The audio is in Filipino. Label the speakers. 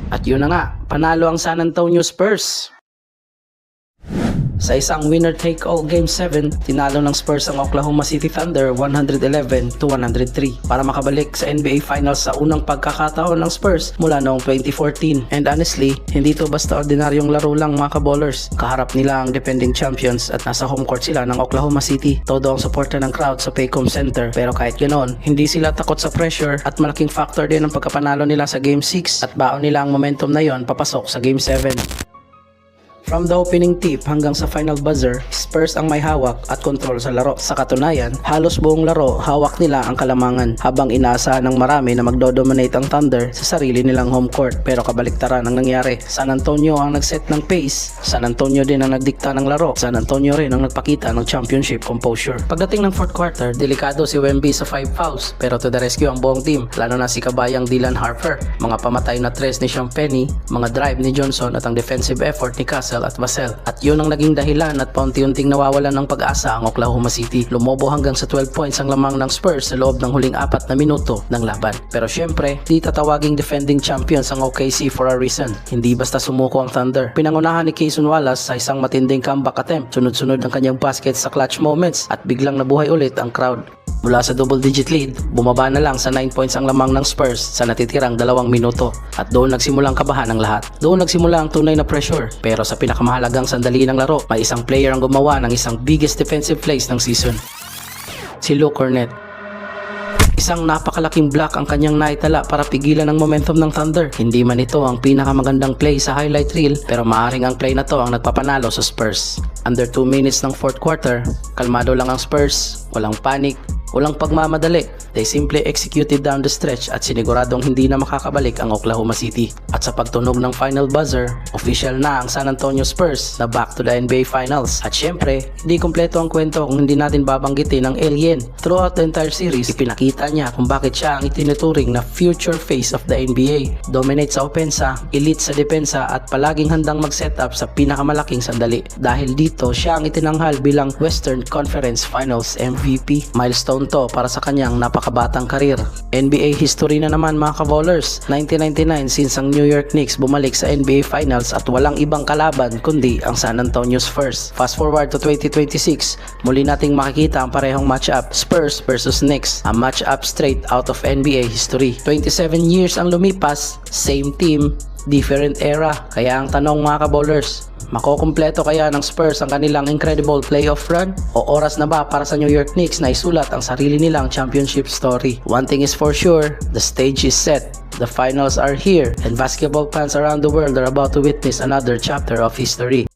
Speaker 1: At yun na nga, panalo ang San Antonio Spurs. Sa isang winner-take-all Game 7, tinalo ng Spurs ang Oklahoma City Thunder 111-103 para makabalik sa NBA Finals sa unang pagkakataon ng Spurs mula noong 2014. And honestly, hindi to basta ordinaryong laro lang mga kaballers. Kaharap nila ang defending champions at nasa home court sila ng Oklahoma City. Todo ang suporta ng crowd sa Paycom Center. Pero kahit ganoon, hindi sila takot sa pressure at malaking factor din ang pagkapanalo nila sa Game 6 at baon nila ang momentum na yon papasok sa Game 7. From the opening tip hanggang sa final buzzer, Spurs ang may hawak at kontrol sa laro. Sa katunayan, halos buong laro hawak nila ang kalamangan habang inaasahan ng marami na magdodominate ang Thunder sa sarili nilang home court. Pero kabaliktaran ang nangyari. San Antonio ang nagset ng pace, San Antonio din ang nagdikta ng laro, San Antonio rin ang nagpakita ng championship composure. Pagdating ng fourth quarter, delikado si Wemby sa 5 fouls pero to the rescue ang buong team, lalo na si kabayang Dylan Harper. Mga pamatay na tres ni Sean Penny, mga drive ni Johnson at ang defensive effort ni Castle at Vassell. At yun ang naging dahilan at paunti-unting nawawalan ng pag-asa ang Oklahoma City. Lumobo hanggang sa 12 points ang lamang ng Spurs sa loob ng huling 4 na minuto ng laban. Pero syempre, di tatawaging defending champions ang OKC for a reason. Hindi basta sumuko ang Thunder. Pinangunahan ni Cason Wallace sa isang matinding comeback attempt. Sunod-sunod ang kanyang basket sa clutch moments at biglang nabuhay ulit ang crowd. Mula sa double-digit lead, bumaba na lang sa 9 points ang lamang ng Spurs sa natitirang 2 minuto. At doon nagsimulang kabahan ang lahat. Doon nagsimula ang tunay na pressure. Pero sa pinakamahalagang sandali ng laro, may isang player ang gumawa ng isang biggest defensive plays ng season. Si Luke Kornet. Isang napakalaking block ang kanyang naitala para pigilan ang momentum ng Thunder. Hindi man ito ang pinakamagandang play sa highlight reel, pero maaaring ang play na to ang nagpapanalo sa Spurs. Under 2 minutes ng fourth quarter, kalmado lang ang Spurs, walang panic, walang pagmamadali. They simply executed down the stretch at siniguradong hindi na makakabalik ang Oklahoma City. At sa pagtunog ng final buzzer, official na ang San Antonio Spurs na back to the NBA Finals. At syempre, hindi kompleto ang kwento kung hindi natin babanggitin ang alien. Throughout the entire series, ipinakita niya kung bakit siya ang itinuturing na future face of the NBA. Dominate sa opensa, elite sa depensa at palaging handang mag-set up sa pinakamalaking sandali. Dahil dito, siya ang itinanghal bilang Western Conference Finals MVP. Milestone to para sa kanyang napakabatang karir. NBA history na naman mga kaballers. 1999 since ang New York Knicks bumalik sa NBA Finals at walang ibang kalaban kundi ang San Antonio Spurs. Fast forward to 2026, muli nating makikita ang parehong matchup, Spurs versus Knicks, a matchup straight out of NBA history. 27 years ang lumipas, same team, different era. Kaya ang tanong mga kaballers, makokumpleto kaya ng Spurs ang kanilang incredible playoff run? O oras na ba para sa New York Knicks na isulat ang sarili nilang championship story? One thing is for sure, the stage is set. The finals are here and basketball fans around the world are about to witness another chapter of history.